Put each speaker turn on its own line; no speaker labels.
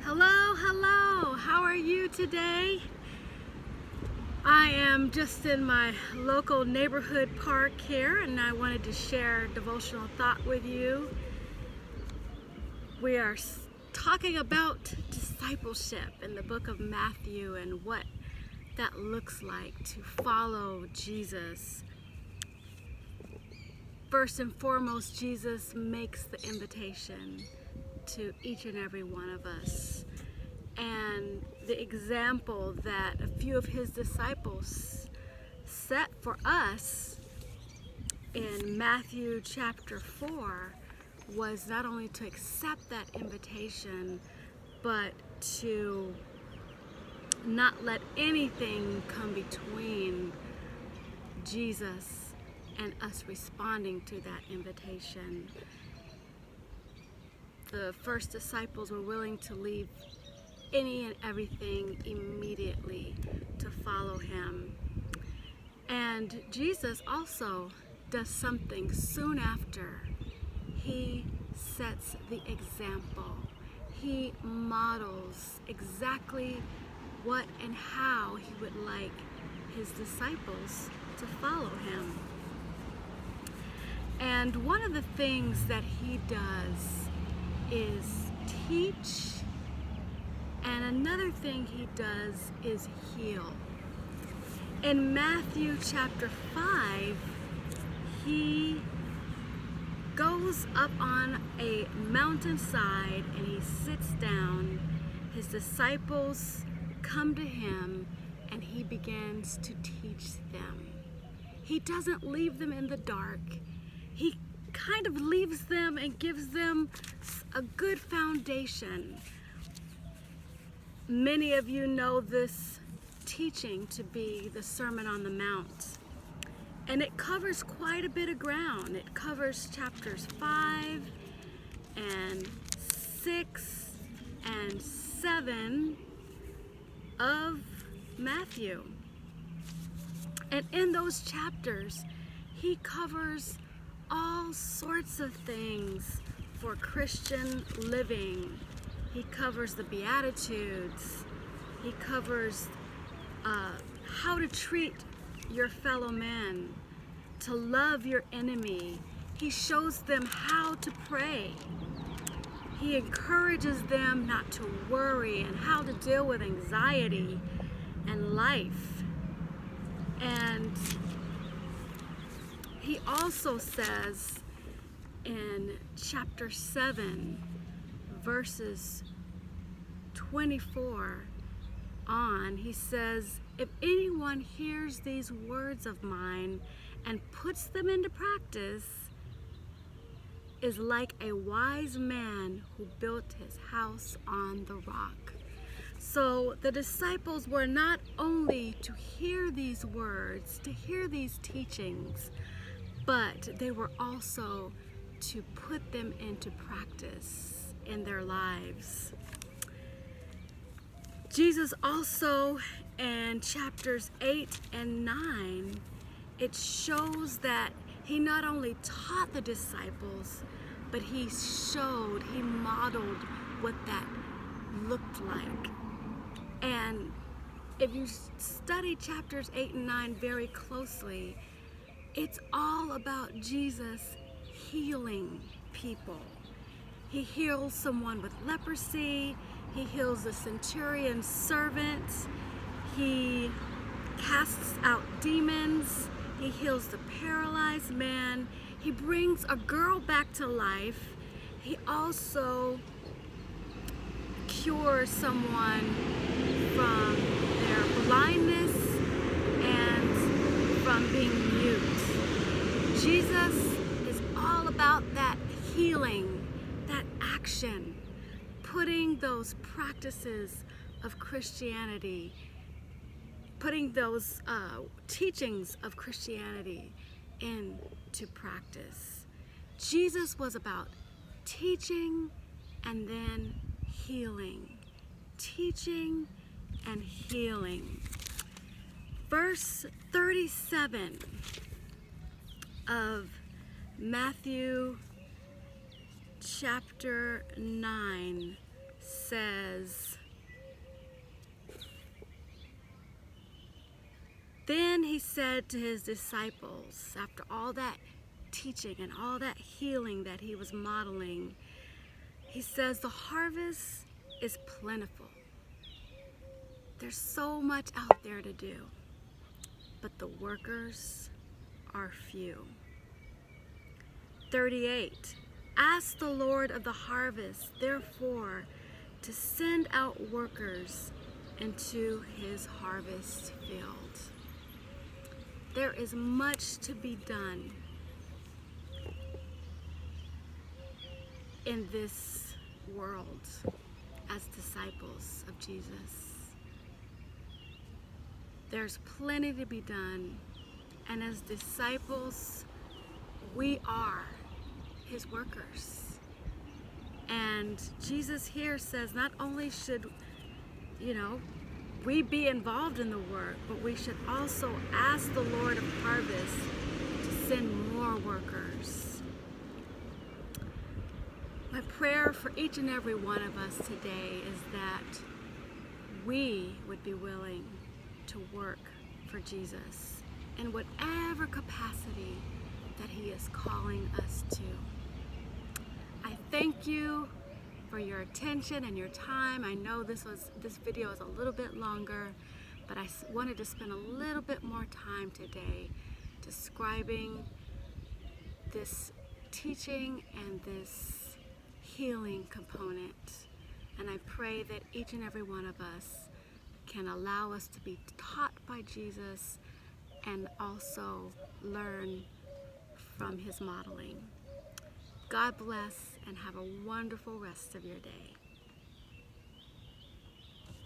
Hello, hello. How are you today? I am just in my local neighborhood park here, and I wanted to share a devotional thought with you. We are talking about discipleship in the book of Mathew and what that looks like to follow Jesus. First and foremost, Jesus makes the invitation to each and every one of us. And the example that a few of his disciples set for us in Matthew chapter 4 was not only to accept that invitation, but to not let anything come between Jesus and us responding to that invitation. The first disciples were willing to leave any and everything immediately to follow him. And Jesus also does something soon after. He sets the example. He models exactly what and how he would like his disciples to follow him. And one of the things that he does is teach, and another thing he does is heal. In Matthew chapter 5, he goes up on a mountainside and he sits down. His disciples come to him and he begins to teach them. He doesn't leave them in the dark. He kind of leaves them and gives them a good foundation. Many of you know this teaching to be the Sermon on the Mount. And it covers quite a bit of ground. It covers chapters 5 and 6 and 7 of Matthew. And in those chapters, he covers all sorts of things for Christian living. He covers the Beatitudes. He covers how to treat your fellow man, to love your enemy. He shows them how to pray. He encourages them not to worry and how to deal with anxiety and life. And he also says in chapter 7, verses 24 on, he says, "If anyone hears these words of mine and puts them into practice, is like a wise man who built his house on the rock." So the disciples were not only to hear these words, to hear these teachings, but they were also to put them into practice in their lives. Jesus also, in chapters 8 and 9, it shows that he not only taught the disciples, but he modeled what that looked like. And if you study chapters 8 and 9 very closely, it's all about Jesus healing people. He heals someone with leprosy. He heals the centurion's servant. He casts out demons. He heals the paralyzed man. He brings a girl back to life. He also cures someone from their blindness and from being mute. Jesus is all about that healing, that action, putting those practices of Christianity, putting those teachings of Christianity into practice. Jesus was about teaching and then healing. Teaching and healing. Verse 37 of Matthew chapter 9 says, "Then he said to his disciples," after all that teaching and all that healing that he was modeling, he says, "The harvest is plentiful. There's so much out there to do, but the workers are few." 38, "Ask the Lord of the harvest, therefore, to send out workers into his harvest field." There is much to be done in this world as disciples of Jesus. There's plenty to be done, and as disciples, we are his workers. And Jesus here says not only should, we be involved in the work, but we should also ask the Lord of harvest to send more workers. My prayer for each and every one of us today is that we would be willing to work for Jesus in whatever capacity that he is calling us to. I thank you for your attention and your time. I know this video is a little bit longer, but I wanted to spend a little bit more time today describing this teaching and this healing component. And I pray that each and every one of us can allow us to be taught by Jesus and also learn from his modeling. God bless and have a wonderful rest of your day.